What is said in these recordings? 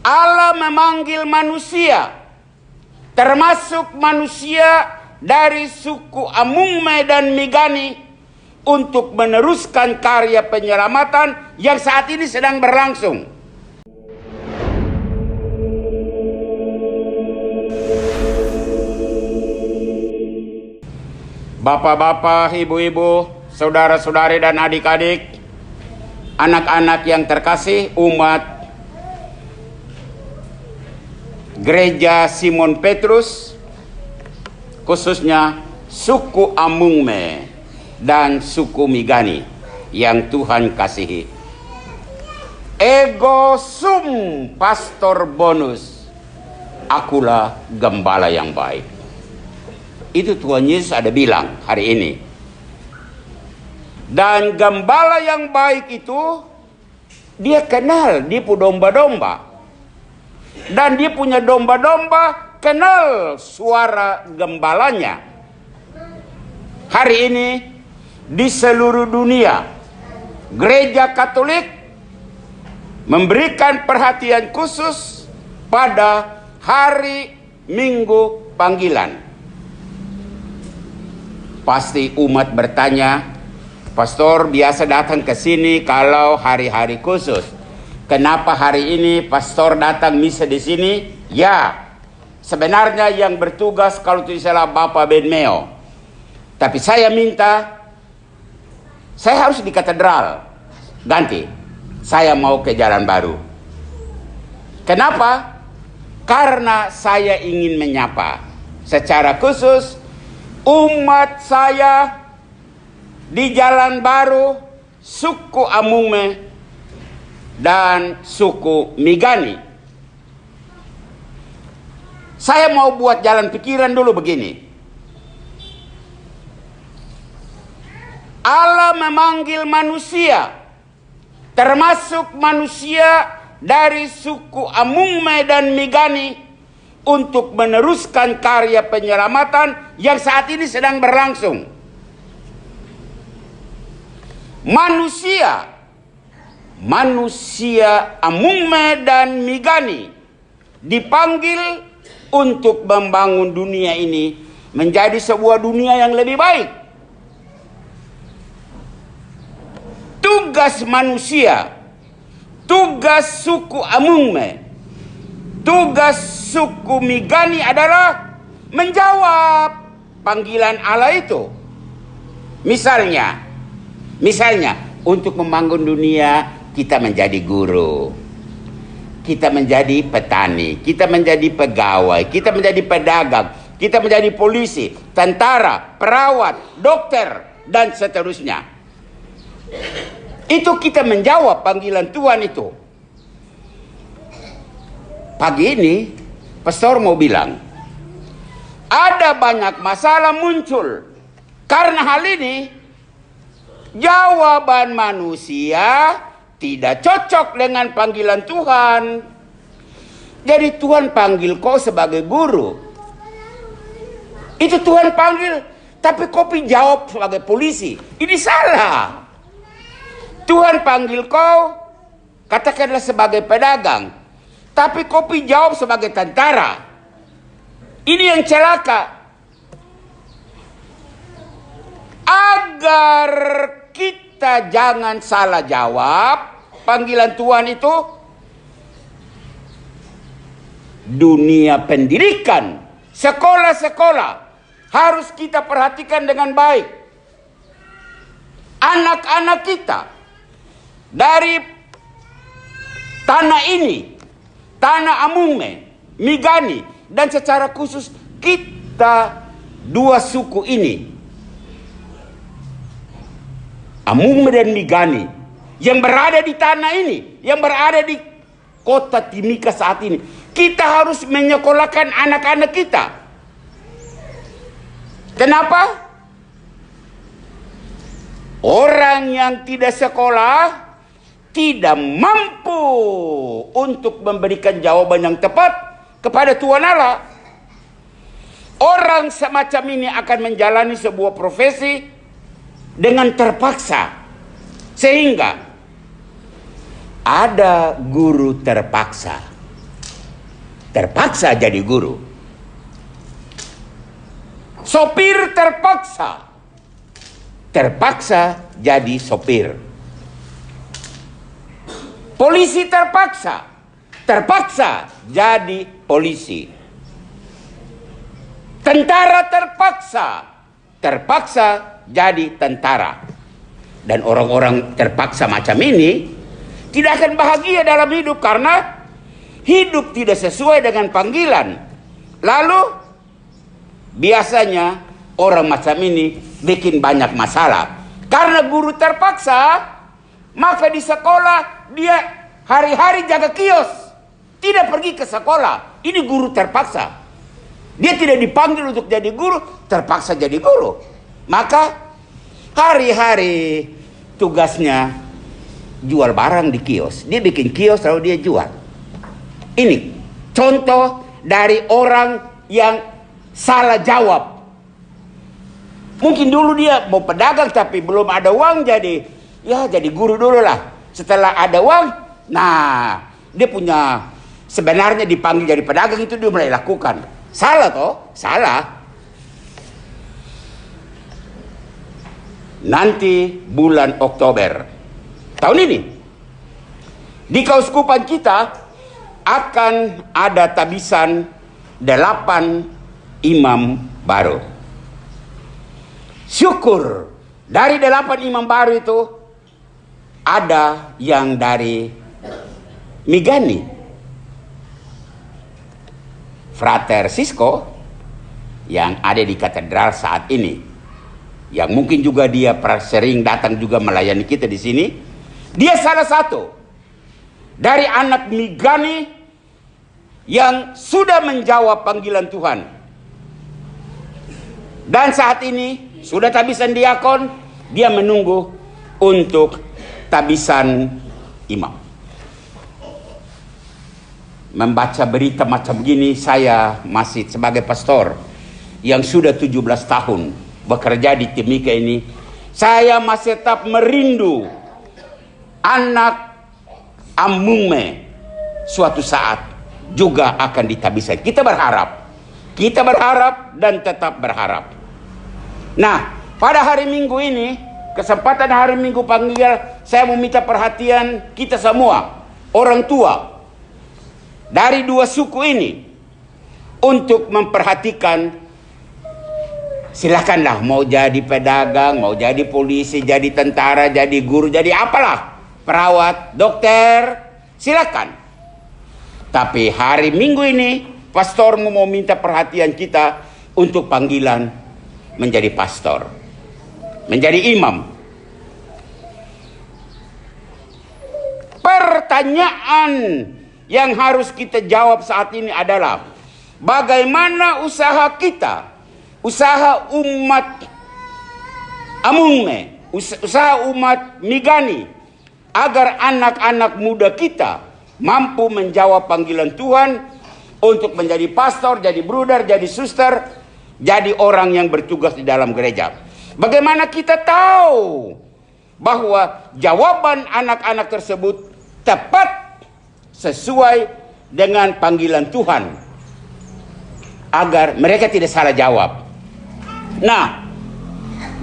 Allah memanggil manusia, termasuk manusia dari suku Amungme dan Migani, untuk meneruskan karya penyelamatan yang saat ini sedang berlangsung. Bapak-bapak, ibu-ibu, saudara-saudari dan adik-adik, anak-anak yang terkasih, umat Gereja Simon Petrus, khususnya suku Amungme dan suku Migani yang Tuhan kasihi. Ego sum pastor bonus, akulah gembala yang baik. Itu Tuhan Yesus ada bilang hari ini. Dan gembala yang baik itu, dia kenal, dia punya domba-domba. Dan dia punya domba-domba kenal suara gembalanya. Hari ini di seluruh dunia, Gereja Katolik memberikan perhatian khusus pada hari Minggu Panggilan. Pasti umat bertanya, pastor biasa datang ke sini kalau hari-hari khusus. Kenapa hari ini pastor datang misa di sini? Ya, sebenarnya yang bertugas kalau tidak salah Bapak Ben Meo. Tapi saya minta, saya harus di katedral. Ganti, saya mau ke Jalan Baru. Kenapa? Karena saya ingin menyapa secara khusus umat saya di Jalan Baru, suku Amungme dan suku Migani. Saya mau buat jalan pikiran dulu begini. Allah memanggil manusia, termasuk manusia dari suku Amungme dan Migani, untuk meneruskan karya penyelamatan yang saat ini sedang berlangsung. Manusia Amungme dan Migani dipanggil untuk membangun dunia ini menjadi sebuah dunia yang lebih baik. Tugas manusia, tugas suku Amungme, tugas suku Migani adalah menjawab panggilan Allah itu. Misalnya untuk membangun dunia, kita menjadi guru, kita menjadi petani, kita menjadi pegawai, kita menjadi pedagang, kita menjadi polisi, tentara, perawat, dokter, dan seterusnya. Itu kita menjawab panggilan Tuhan itu. Pagi ini, pastor mau bilang, ada banyak masalah muncul. Karena hal ini, jawaban manusia tidak cocok dengan panggilan Tuhan. Jadi Tuhan panggil kau sebagai guru. Itu Tuhan panggil, tapi kau jawab sebagai polisi. Ini salah. Tuhan panggil kau, katakanlah sebagai pedagang, tapi kau jawab sebagai tentara. Ini yang celaka. Agar kita jangan salah jawab panggilan Tuhan itu, dunia pendidikan, sekolah-sekolah harus kita perhatikan dengan baik. Anak-anak kita dari tanah ini, tanah Amungme, Migani, dan secara khusus kita dua suku ini, Amungme dan Migani, yang berada di tanah ini, yang berada di kota Timika saat ini, kita harus menyekolahkan anak-anak kita. Kenapa? Orang yang tidak sekolah tidak mampu untuk memberikan jawaban yang tepat kepada Tuhan Allah. Orang semacam ini akan menjalani sebuah profesi dengan terpaksa. Sehingga ada guru terpaksa, terpaksa jadi guru. Sopir terpaksa jadi sopir. Polisi terpaksa jadi polisi. Tentara terpaksa jadi tentara. Dan orang-orang terpaksa macam ini tidak akan bahagia dalam hidup karena hidup tidak sesuai dengan panggilan. Lalu biasanya orang macam ini bikin banyak masalah. Karena guru terpaksa, maka di sekolah dia hari-hari jaga kios, tidak pergi ke sekolah. Ini guru terpaksa. Dia tidak dipanggil untuk jadi guru, terpaksa jadi guru. Maka hari-hari tugasnya jual barang di kios. Dia bikin kios lalu dia jual. Ini contoh dari orang yang salah jawab. Mungkin dulu dia mau pedagang tapi belum ada uang, jadi guru dulu lah. Setelah ada uang, nah dia punya, sebenarnya dipanggil jadi pedagang itu dia mulai lakukan. Salah toh? Salah. Nanti bulan Oktober tahun ini di Kauskupan kita akan ada tabisan 8 imam baru. Syukur dari 8 imam baru itu ada yang dari Migani, Frater Sisko yang ada di katedral saat ini, yang mungkin juga dia sering datang juga melayani kita di sini. Dia salah satu dari anak Migani yang sudah menjawab panggilan Tuhan. Dan saat ini sudah tabisan diakon, dia menunggu untuk tabisan imam. Membaca berita macam gini, saya masih sebagai pastor yang sudah 17 tahun bekerja di Timika ini, saya masih tetap merindu anak Amungme suatu saat juga akan ditabiskan. Kita berharap dan tetap berharap. Nah, pada hari Minggu ini, kesempatan hari Minggu panggilan, saya meminta perhatian kita semua, orang tua dari 2 suku ini, untuk memperhatikan. Silakanlah, mau jadi pedagang, mau jadi polisi, jadi tentara, jadi guru, jadi apalah, perawat, dokter, silakan. Tapi hari Minggu ini pastormu mau minta perhatian kita untuk panggilan menjadi pastor, menjadi imam. Pertanyaan yang harus kita jawab saat ini adalah bagaimana usaha kita, usaha umat Amungme, usaha umat Migani, agar anak-anak muda kita mampu menjawab panggilan Tuhan untuk menjadi pastor, jadi bruder, jadi suster, jadi orang yang bertugas di dalam gereja. Bagaimana kita tahu bahwa jawaban anak-anak tersebut tepat sesuai dengan panggilan Tuhan, agar mereka tidak salah jawab. Nah,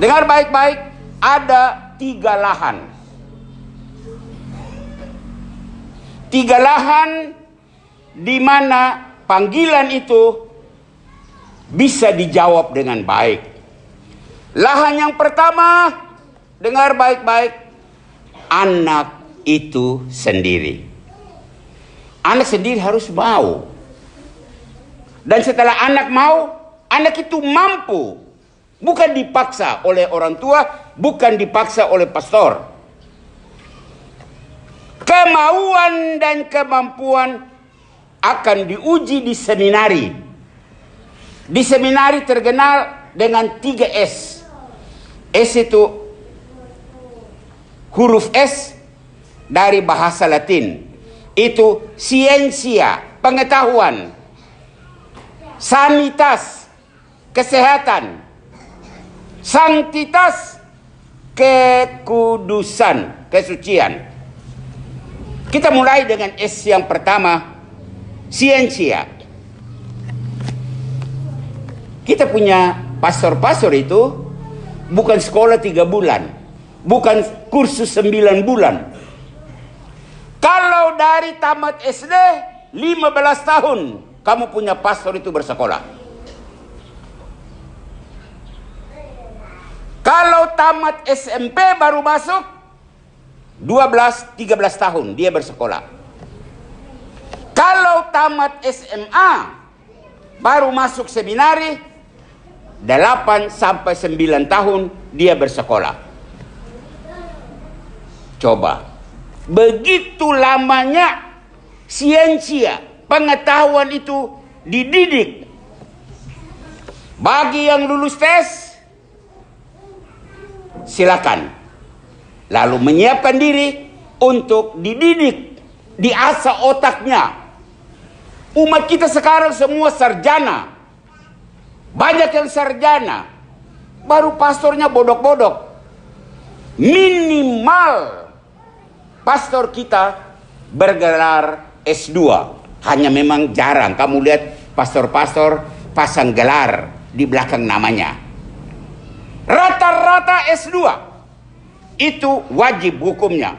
dengar baik-baik, ada 3 lahan. 3 lahan di mana panggilan itu bisa dijawab dengan baik. Lahan yang pertama, dengar baik-baik, anak itu sendiri. Anak sendiri harus mau. Dan setelah anak mau, anak itu mampu. Bukan dipaksa oleh orang tua, bukan dipaksa oleh pastor. Kemauan dan kemampuan akan diuji di seminari. Di seminari terkenal dengan 3 S. S itu huruf S dari bahasa Latin. Itu siensia, pengetahuan. Sanitas, kesehatan. Sanktitas, kekudusan, kesucian. Kita mulai dengan S yang pertama, siensia. Kita punya pastor-pastor itu bukan sekolah 3 bulan, bukan kursus 9 bulan. Kalau dari tamat SD 15 tahun kamu punya pastor itu bersekolah. Kalau tamat SMP baru masuk 12-13 tahun dia bersekolah. Kalau tamat SMA baru masuk seminari 8 sampai 9 tahun dia bersekolah. Coba, begitu lamanya siensia, pengetahuan itu dididik. Bagi yang lulus tes, silakan. Lalu menyiapkan diri untuk dididik, diasah otaknya. Umat kita sekarang semua sarjana. Banyak yang sarjana, baru pastornya bodok-bodok. Minimal pastor kita bergelar S2. Hanya memang jarang kamu lihat pastor-pastor pasang gelar di belakang namanya. Rata-rata S2. Itu wajib hukumnya.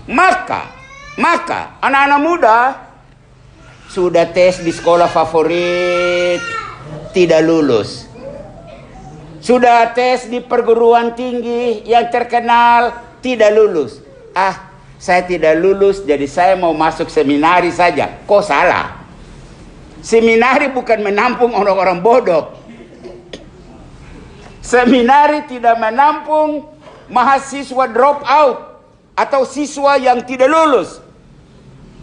Maka anak-anak muda sudah tes di sekolah favorit, tidak lulus. Sudah tes di perguruan tinggi yang terkenal, tidak lulus. Saya tidak lulus, jadi saya mau masuk seminari saja. Kok salah? Seminari bukan menampung orang-orang bodoh. Seminari tidak menampung mahasiswa drop out atau siswa yang tidak lulus.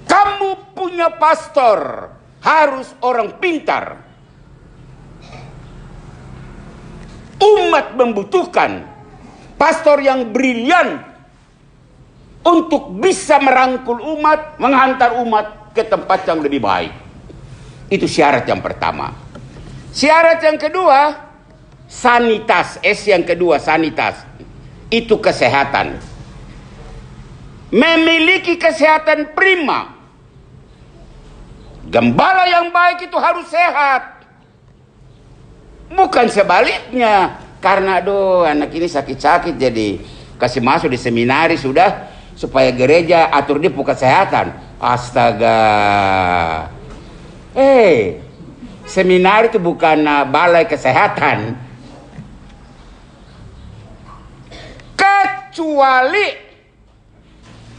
Kamu punya pastor harus orang pintar. Umat membutuhkan pastor yang brilian untuk bisa merangkul umat, menghantar umat ke tempat yang lebih baik. Itu syarat yang pertama. Syarat yang kedua, sanitas. S yang kedua, sanitas. Itu kesehatan. Memiliki kesehatan prima. Gembala yang baik itu harus sehat. Bukan sebaliknya. Karena anak ini sakit-sakit jadi kasih masuk di seminari sudah. Supaya gereja atur dia bukan kesehatan. Astaga. Seminari itu bukan balai kesehatan. Kecuali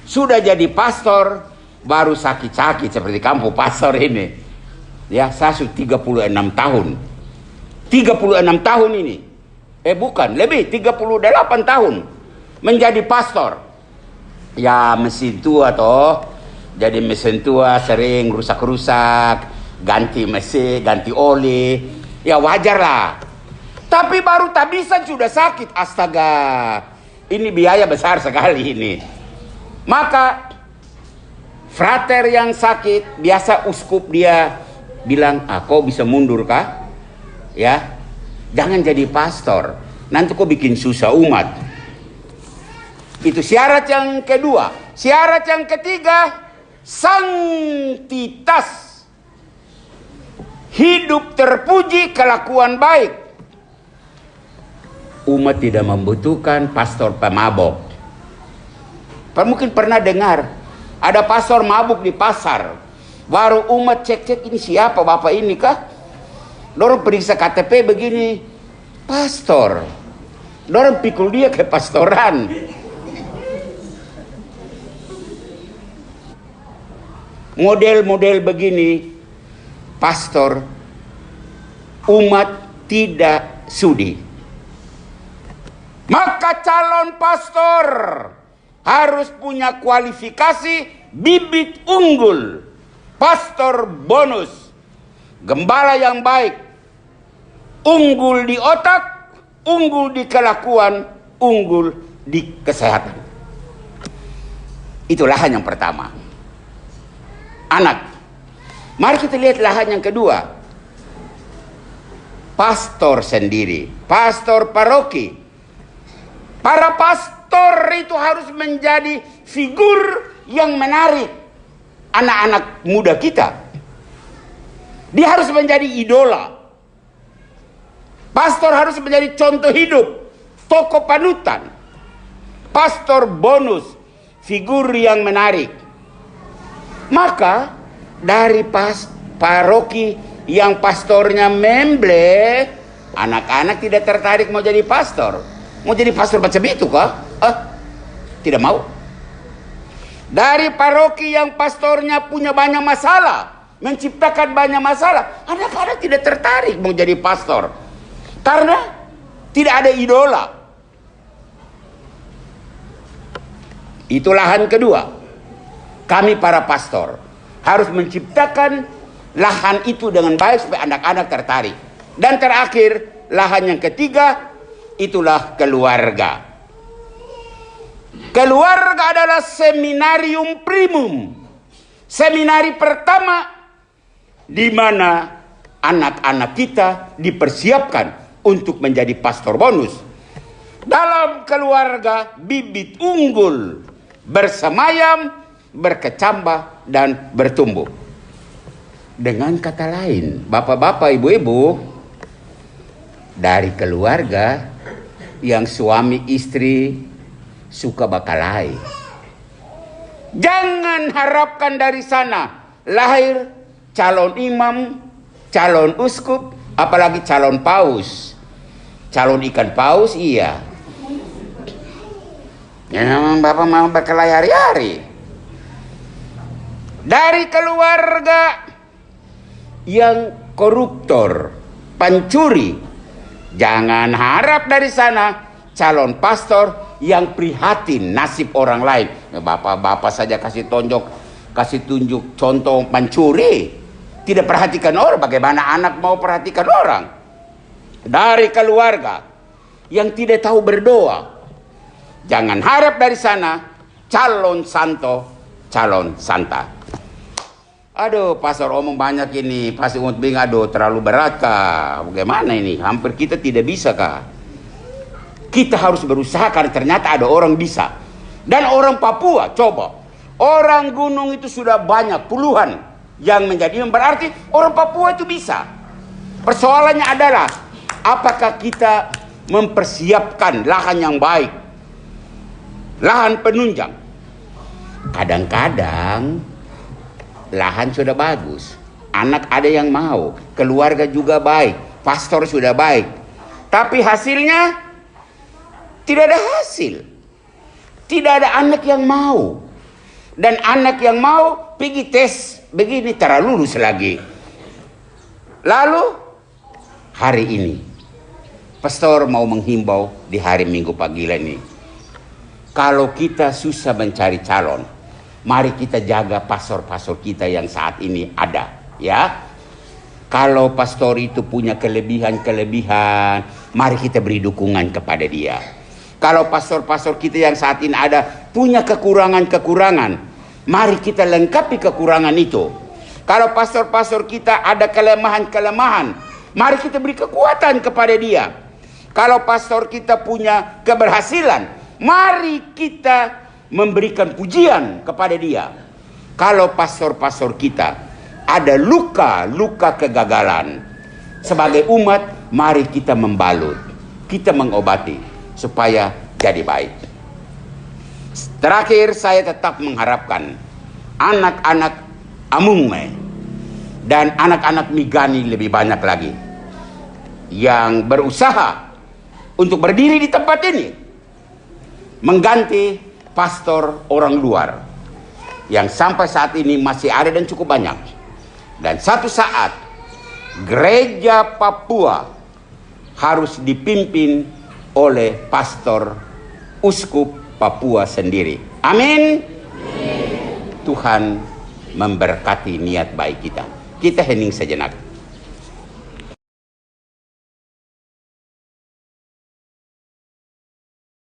sudah jadi pastor baru sakit-sakit seperti kamu pastor ini. Ya, saya sudah 36 tahun. 36 tahun ini. Bukan, lebih 38 tahun menjadi pastor. Ya, mesin tua toh. Jadi mesin tua sering rusak-rusak, ganti mesin, ganti oli. Ya wajar lah. Tapi baru tabisan sudah sakit. Astaga. Ini biaya besar sekali ini. Maka frater yang sakit, biasa uskup dia bilang, kau bisa mundur kah? Ya, jangan jadi pastor. Nanti kau bikin susah umat. Itu syarat yang kedua. Syarat yang ketiga, sanktitas. Hidup terpuji, kelakuan baik. Umat tidak membutuhkan pastor pemabok. Mungkin pernah dengar ada pastor mabuk di pasar. Baru umat cek-cek, ini siapa bapak ini kah? Dorong periksa KTP begini, pastor. Dorong pikul dia ke pastoran. Model-model begini, pastor, umat tidak sudi. Maka calon pastor harus punya kualifikasi bibit unggul, pastor bonus, gembala yang baik, unggul di otak, unggul di kelakuan, unggul di kesehatan. Itu lahan yang pertama. Anak. Mari kita lihat lahan yang kedua. Pastor sendiri, pastor paroki. Para pastor itu harus menjadi figur yang menarik anak-anak muda kita. Dia harus menjadi idola. Pastor harus menjadi contoh hidup, tokoh panutan. Pastor bonus, figur yang menarik. Maka dari paroki yang pastornya memble, anak-anak tidak tertarik mau jadi pastor. Mau jadi pastor macam itu kah? Tidak mau. Dari paroki yang pastornya punya banyak masalah, menciptakan banyak masalah, anak-anak tidak tertarik mau jadi pastor. Karena tidak ada idola. Itu lahan kedua. Kami para pastor harus menciptakan lahan itu dengan baik supaya anak-anak tertarik. Dan terakhir, lahan yang ketiga, itulah keluarga. Keluarga adalah seminarium primum. Seminari pertama di mana anak-anak kita dipersiapkan untuk menjadi pastor bonus. Dalam keluarga bibit unggul bersemayam, berkecambah dan bertumbuh. Dengan kata lain, bapak-bapak, ibu-ibu, dari keluarga yang suami istri suka bakalahi, jangan harapkan dari sana lahir calon imam, calon uskup, apalagi calon paus. Calon ikan paus iya. Ya memang bapak mau berkelahi hari-hari. Dari keluarga yang koruptor, pencuri, jangan harap dari sana calon pastor yang prihatin nasib orang lain. Bapak-bapak saja kasih tunjuk contoh pencuri, tidak perhatikan orang. Bagaimana anak mau perhatikan orang? Dari keluarga yang tidak tahu berdoa, jangan harap dari sana calon santo, calon santa. Aduh, pastor omong banyak ini, pastor umut bing, aduh terlalu berat kah? Bagaimana ini? Hampir kita tidak bisa kah? Kita harus berusaha karena ternyata ada orang bisa. Dan orang Papua, coba. Orang gunung itu sudah banyak, puluhan yang menjadi, berarti orang Papua itu bisa. Persoalannya adalah, apakah kita mempersiapkan lahan yang baik? Lahan penunjang. Kadang-kadang lahan sudah bagus, anak ada yang mau, keluarga juga baik, pastor sudah baik, tapi hasilnya tidak ada hasil. Tidak ada anak yang mau. Dan anak yang mau pergi tes begini terlalu lulus lagi. Lalu hari ini pastor mau menghimbau di hari Minggu pagi ini, kalau kita susah mencari calon, mari kita jaga pastor-pastor kita yang saat ini ada, ya. Kalau pastor itu punya kelebihan-kelebihan, mari kita beri dukungan kepada dia. Kalau pastor-pastor kita yang saat ini ada punya kekurangan-kekurangan, mari kita lengkapi kekurangan itu. Kalau pastor-pastor kita ada kelemahan-kelemahan, mari kita beri kekuatan kepada dia. Kalau pastor kita punya keberhasilan, mari kita memberikan pujian kepada dia. Kalau pastor-pastor kita ada luka-luka kegagalan, sebagai umat mari kita membalut, kita mengobati supaya jadi baik. Terakhir, saya tetap mengharapkan anak-anak Amungme dan anak-anak Migani lebih banyak lagi yang berusaha untuk berdiri di tempat ini mengganti pastor orang luar yang sampai saat ini masih ada dan cukup banyak. Dan satu saat gereja Papua harus dipimpin oleh pastor uskup Papua sendiri. Amin. Tuhan memberkati niat baik kita. Kita hening sejenak.